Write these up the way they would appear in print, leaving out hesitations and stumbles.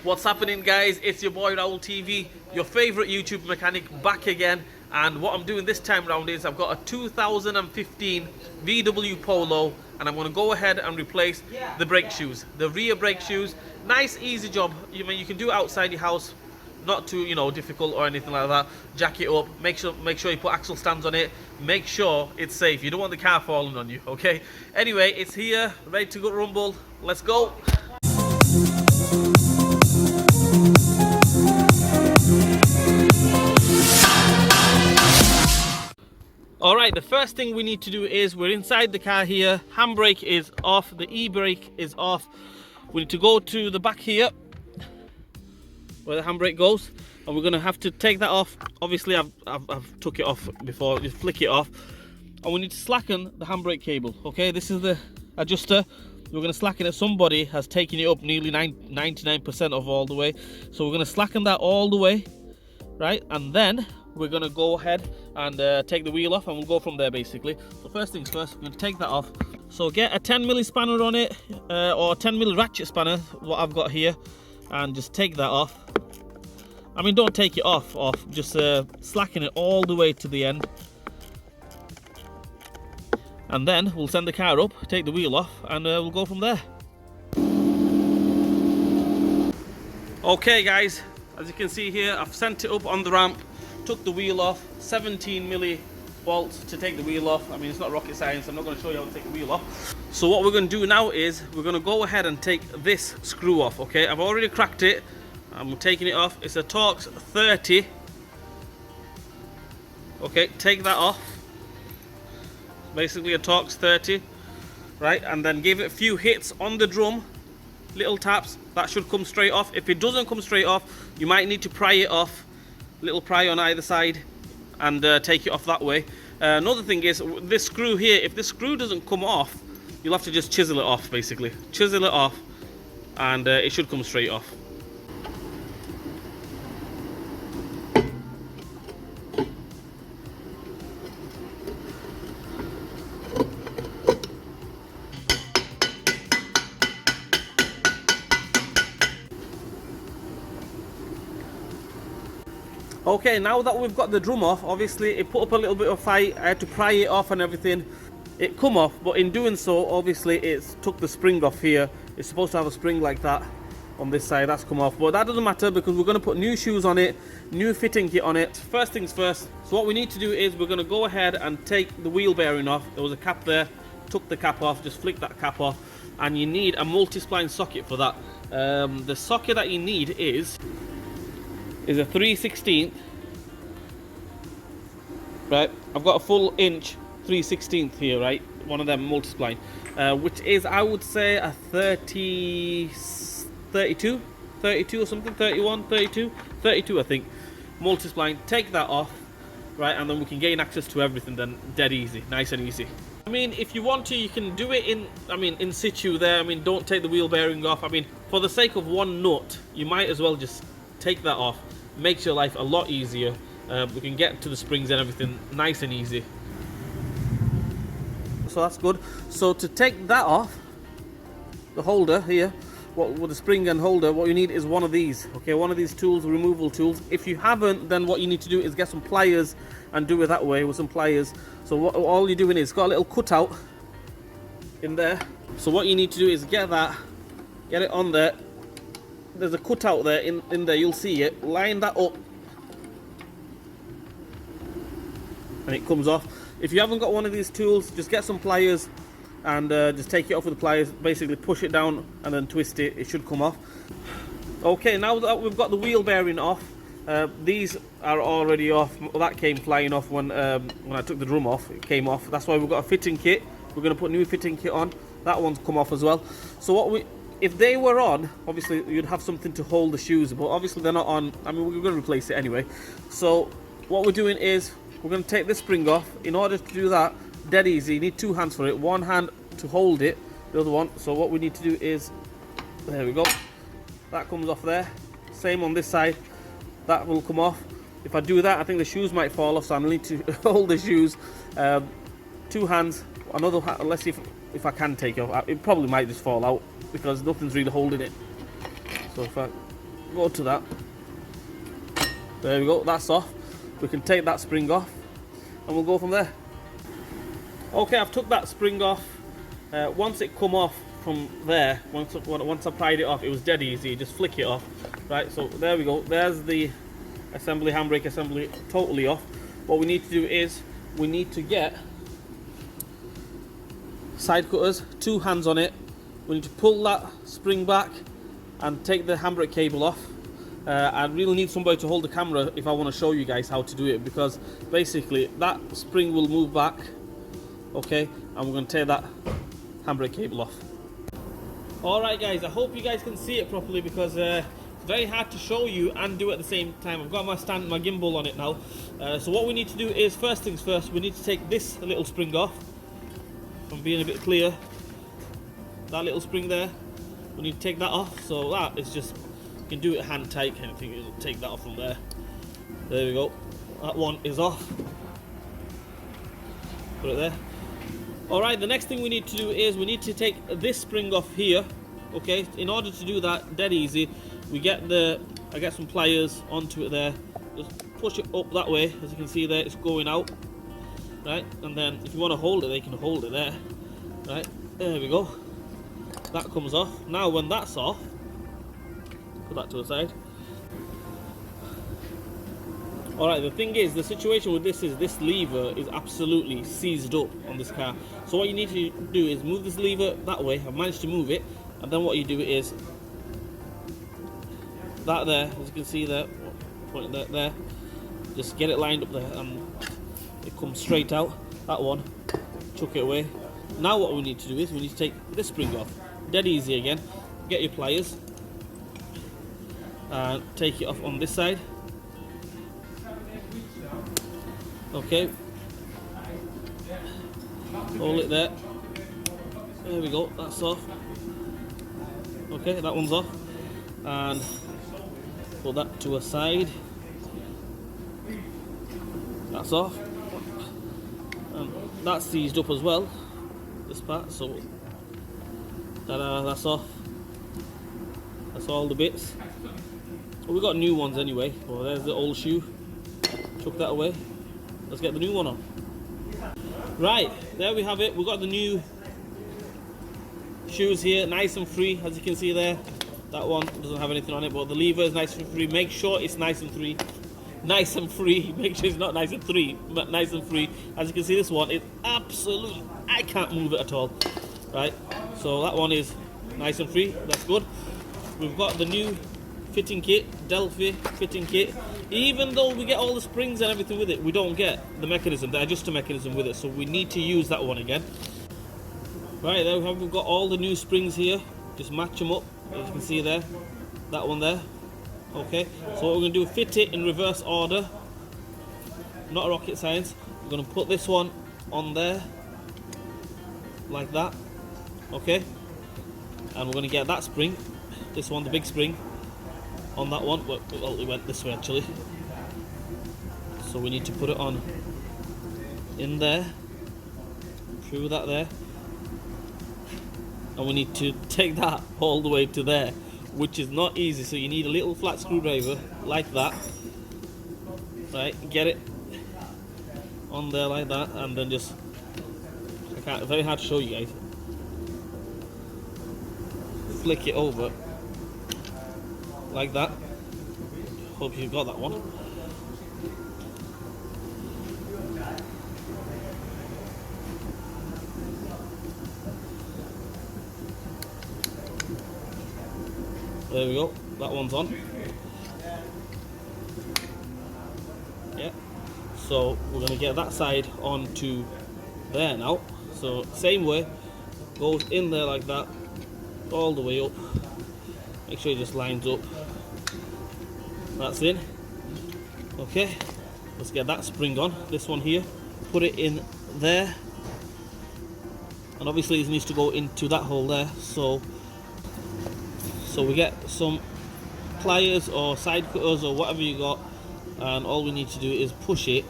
What's happening, guys? It's your boy Raul TV, your favorite YouTube mechanic, back again. And what I'm doing this time around is I've got a 2015 VW Polo, and I'm going to go ahead and replace the brake shoes, the rear brake shoes. Nice easy job. You can do it outside your house, not too difficult or anything like that. Jack it up, make sure you put axle stands on it, make sure it's safe. You don't want the car falling on you, okay? Anyway, it's here, ready to go rumble. Let's go. Alright, the first thing we need to do is we're inside the car here. Handbrake is off, the e-brake is off. We need to go to the back here where the handbrake goes, and we're going to have to take that off. Obviously I've took it off before, just flick it off. And we need to slacken the handbrake cable, okay? This is the adjuster. We're going to slacken it. Somebody has taken it up nearly 99% of all the way. So we're going to slacken that all the way, right? And then we're going to go ahead and take the wheel off, and we'll go from there basically. So first things first, we're going to take that off. So get a 10mm spanner on it, or a 10mm ratchet spanner, what I've got here, and just take that off. I mean, don't take it off, just slacken it all the way to the end. And then we'll send the car up, take the wheel off, and we'll go from there. Okay guys, as you can see here, I've sent it up on the ramp, took the wheel off, 17mm bolts to take the wheel off. I mean, it's not rocket science, I'm not going to show you how to take the wheel off. So what we're going to do now is, we're going to go ahead and take this screw off, okay? I've already cracked it, I'm taking it off. It's a Torx 30. Okay, take that off. Basically a Torx 30, right? And then give it a few hits on the drum, little taps, that should come straight off. If it doesn't come straight off, you might need to pry it off, little pry on either side, and take it off that way. Another thing is, this screw here, if this screw doesn't come off, you'll have to just chisel it off basically. Chisel it off, and it should come straight off. Okay, now that we've got the drum off, obviously it put up a little bit of fight. I had to pry it off and everything. It come off, but in doing so, obviously it's took the spring off here. It's supposed to have a spring like that on this side. That's come off, but that doesn't matter because we're going to put new shoes on it, new fitting kit on it. First things first, so what we need to do is we're going to go ahead and take the wheel bearing off. There was a cap there, took the cap off, just flick that cap off, and you need a multi-spline socket for that. The socket that you need is a 3/16. Right, I've got a full inch 3/16 here, right? One of them multi-spline, which is, I would say, a 32 or something, 31, 32, I think. Multi-spline, take that off, right, and then we can gain access to everything then, dead easy, nice and easy. I mean, if you want to, you can do it in situ there. I mean, don't take the wheel bearing off. I mean, for the sake of one nut, you might as well just take that off. Makes your life a lot easier. We can get to the springs and everything nice and easy. So that's good. So to take that off, the holder here, with the spring and holder, what you need is one of these. Okay, one of these tools, removal tools. If you haven't, then what you need to do is get some pliers and do it that way with some pliers. So all you're doing is, got a little cutout in there. So what you need to do is get it on there. There's a cutout there, in there, you'll see it. Line that up, and it comes off. If you haven't got one of these tools, just get some pliers and just take it off with the pliers. Basically push it down and then twist it. It should come off. Okay, now that we've got the wheel bearing off, these are already off. That came flying off when I took the drum off. It came off. That's why we've got a fitting kit. We're going to put new fitting kit on. That one's come off as well. So if they were on, obviously you'd have something to hold the shoes, but obviously they're not on. I mean, we're going to replace it anyway. So what we're doing is, we're going to take this spring off. In order to do that, dead easy, you need two hands for it. One hand to hold it, the other one. So what we need to do is, there we go. That comes off there. Same on this side. That will come off. If I do that, I think the shoes might fall off, so I need to hold the shoes. Two hands, another hand. Let's see if I can take it off. It probably might just fall out because nothing's really holding it. So if I go to that. There we go, that's off. We can take that spring off and we'll go from there. Okay, I've took that spring off. Once it come off from there, once I pried it off, it was dead easy. Just flick it off. Right, so there we go. There's the assembly, handbrake assembly totally off. What we need to do is we need to get side cutters, 2 hands on it. We need to pull that spring back and take the handbrake cable off. I really need somebody to hold the camera if I want to show you guys how to do it, because basically that spring will move back, okay, and we're going to take that handbrake cable off. Alright guys, I hope you guys can see it properly, because it's very hard to show you and do it at the same time. I've got my gimbal on it now. So what we need to do is, first things first, we need to take this little spring off. If I'm being a bit clear, that little spring there, we need to take that off. So that is just, you can do it hand tight kind of thing. It'll take that off from there. There we go. That one is off. Put it there. Alright, the next thing we need to do is we need to take this spring off here. Okay, in order to do that, dead easy, I get some pliers onto it there. Just push it up that way. As you can see there, it's going out. Right, and then if you want to hold it, they can hold it there. Right, there we go. That comes off. Now when that's off, put that to the side. Alright, the thing is, the situation with this is this lever is absolutely seized up on this car. So what you need to do is move this lever that way. I've managed to move it, and then what you do is that there, as you can see there, point that there, just get it lined up there and it comes straight out. That one, chuck it away. Now what we need to do is we need to take this spring off. Dead easy again. Get your pliers and take it off on this side. Okay, hold it there. There we go, that's off. Okay, that one's off. And put that to a side. That's off. And that's seized up as well, this part, so that's off. That's all the bits. Well, we got new ones anyway. Well, there's the old shoe. Chuck that away. Let's get the new one on. Right, there we have it. We've got the new shoes here, nice and free, as you can see there. That one doesn't have anything on it, but the lever is nice and free. Make sure it's nice and free. Nice and free. Make sure it's not nice and free, but nice and free. As you can see, this one is absolutely, I can't move it at all. Right, so that one is nice and free. That's good. We've got the new fitting kit, Delphi fitting kit. Even though we get all the springs and everything with it, we don't get the mechanism, the adjuster mechanism with it, so we need to use that one again. Right, there we've got all the new springs here. Just match them up, as you can see there. That one there. Okay, so what we're going to do is fit it in reverse order. Not rocket science. We're going to put this one on there, like that. Okay, and we're going to get that spring, this one, the big spring, on that one. Well, it went this way actually. So we need to put it on in there, through that there, and we need to take that all the way to there, which is not easy. So you need a little flat screwdriver like that. Right, get it on there like that, and then just, very hard to show you guys. Flick it over like that. Hope you've got that one. There we go, that one's on. Yeah, so we're going to get that side onto there now. So same way, goes in there like that, all the way up. Make sure it just lines up. That's in. Okay, let's get that spring on. This one here, put it in there, and obviously it needs to go into that hole there. So we get some pliers or side cutters or whatever you got, and all we need to do is push it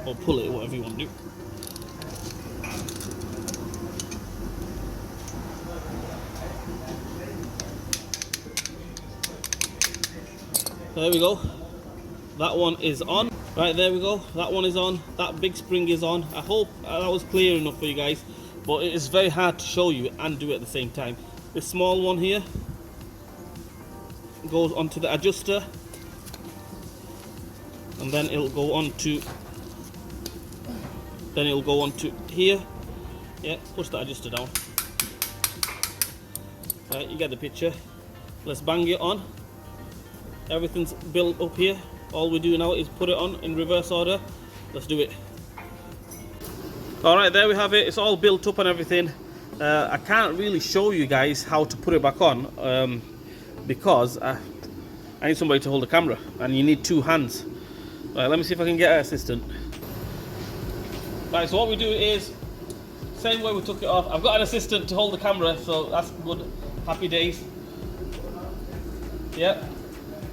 or pull it, whatever you want to do. There we go. That one is on. Right, there we go. That one is on. That big spring is on. I hope that was clear enough for you guys. But it is very hard to show you and do it at the same time. This small one here goes onto the adjuster. And then it'll go on to... Then it'll go on to here. Yeah, push the adjuster down. Right, you get the picture. Let's bang it on. Everything's built up here. All we do now is put it on in reverse order. Let's do it. Alright, there we have it. It's all built up and everything. I can't really show you guys how to put it back on because I need somebody to hold the camera and you need two hands. Right, let me see if I can get an assistant. Right, so what we do is same way we took it off. I've got an assistant to hold the camera, so that's good. Happy days. Yep.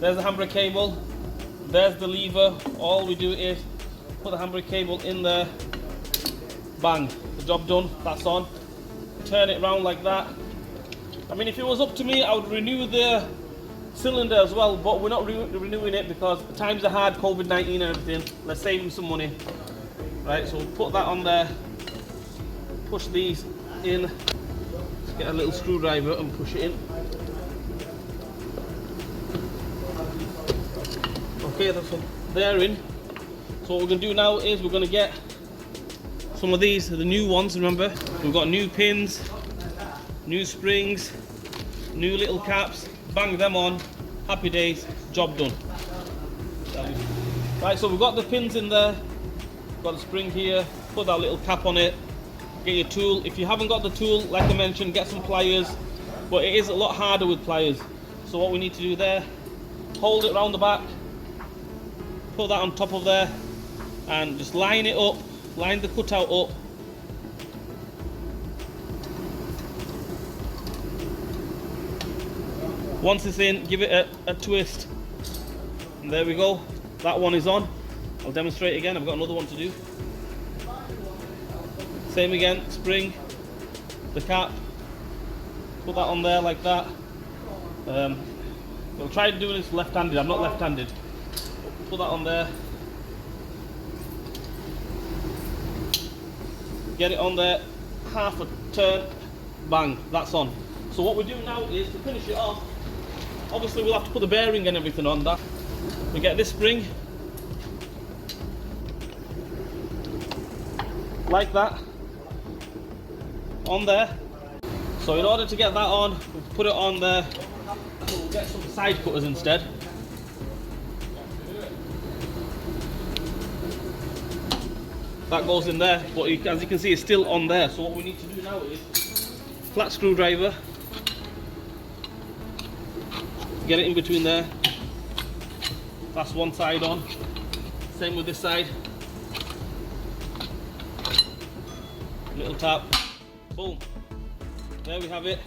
There's the handbrake cable. There's the lever. All we do is put the handbrake cable in there. Bang. The job done. That's on. Turn it around like that. I mean, if it was up to me, I would renew the cylinder as well, but we're not renewing it because times are hard, COVID-19 and everything. Let's save them some money. Right, so we'll put that on there. Push these in. Let's get a little screwdriver and push it in. Okay, that's all. They're in. So what we're going to do now is we're going to get some of these, the new ones, remember? We've got new pins, new springs, new little caps. Bang them on. Happy days. Job done. Right, so we've got the pins in there. Got the spring here. Put that little cap on it. Get your tool. If you haven't got the tool, like I mentioned, get some pliers. But it is a lot harder with pliers. So what we need to do there, hold it around the back. Put that on top of there. And just line it up. Line the cutout up. Once it's in, give it a twist. And there we go. That one is on. I'll demonstrate again. I've got another one to do. Same again, spring, the cap. Put that on there like that. We'll try doing this left-handed. I'm not left-handed. Put that on there. Get it on there. Half a turn. Bang. That's on. So what we do now is to finish it off. Obviously we'll have to put the bearing and everything on that. We get this spring like that on there. So in order to get that on, we'll put it on there. We'll get some side cutters instead. That goes in there, but as you can see it's still on there. So what we need to do now is flat screwdriver. Get it in between there. That's one side on. Same with this side. Little tap. Boom. There we have it.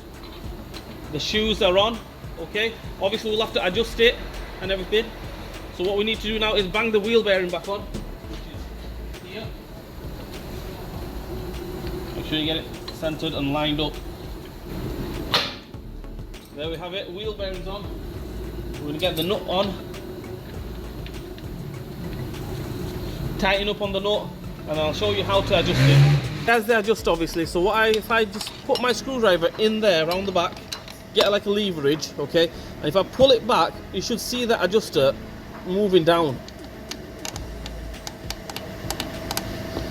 The shoes are on. Okay. Obviously we'll have to adjust it and everything. So what we need to do now is bang the wheel bearing back on. Which is here. Make sure you get it centered and lined up. There we have it. Wheel bearings on. We're going to get the nut on, tighten up on the nut, and I'll show you how to adjust it. There's the adjuster obviously, so if I just put my screwdriver in there around the back, get like a leverage, okay, and if I pull it back, you should see the adjuster moving down.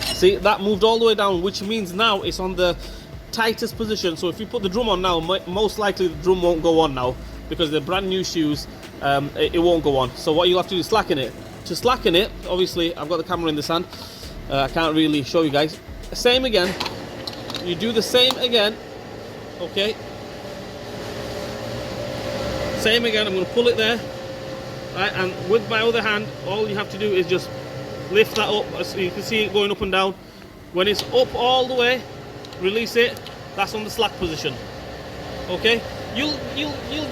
See, that moved all the way down, which means now it's on the tightest position. So if you put the drum on now, most likely the drum won't go on now, because they're brand new shoes. It won't go on. So what you'll have to do is slacken it. To slacken it, obviously I've got the camera in this hand, I can't really show you guys. Same again, you do the same again, okay, same again. I'm going to pull it there, right, and with my other hand all you have to do is just lift that up, so you can see it going up and down. When it's up all the way, release it. That's on the slack position, okay. You'll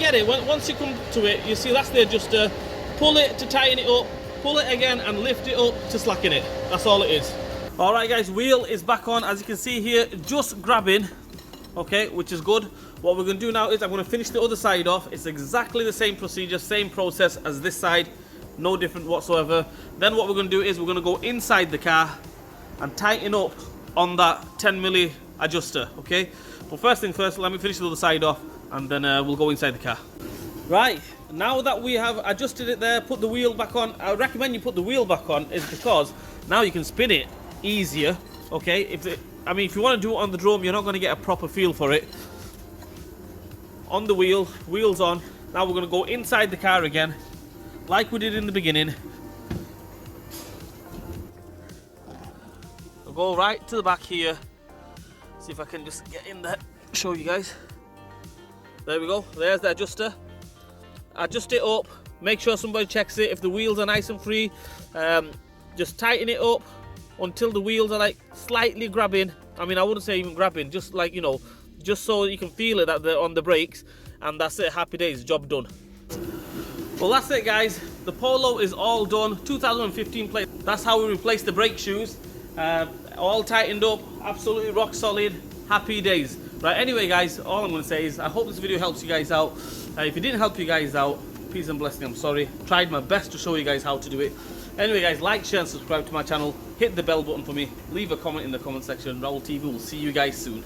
get it. Once you come to it, you see that's the adjuster. Pull it to tighten it up, pull it again and lift it up to slacken it. That's all it is. Alright guys, wheel is back on. As you can see here, just grabbing, okay, which is good. What we're going to do now is I'm going to finish the other side off. It's exactly the same procedure, same process as this side, no different whatsoever. Then what we're going to do is we're going to go inside the car and tighten up on that 10mm adjuster, okay? But first thing first, let me finish the other side off and then we'll go inside the car. Right, now that we have adjusted it there, put the wheel back on. I recommend you put the wheel back on is because now you can spin it easier, okay? If you want to do it on the drum, you're not going to get a proper feel for it. On the wheels on. Now we're going to go inside the car again, like we did in the beginning. I'll go right to the back here. See if I can just get in there, show you guys. There we go, there's the adjuster. Adjust it up, make sure somebody checks it. If the wheels are nice and free, just tighten it up until the wheels are like slightly grabbing. I mean, I wouldn't say even grabbing, just like, you know, just so you can feel it that they're on the brakes, and that's it. Happy days, job done. Well, that's it, guys. The Polo is all done. 2015 plate. That's how we replaced the brake shoes. All tightened up, absolutely rock solid. Happy days. Right, anyway, guys, all I'm going to say is I hope this video helps you guys out. If it didn't help you guys out, peace and blessing, I'm sorry. Tried my best to show you guys how to do it. Anyway, guys, like, share and subscribe to my channel. Hit the bell button for me. Leave a comment in the comment section. Raul TV will see you guys soon.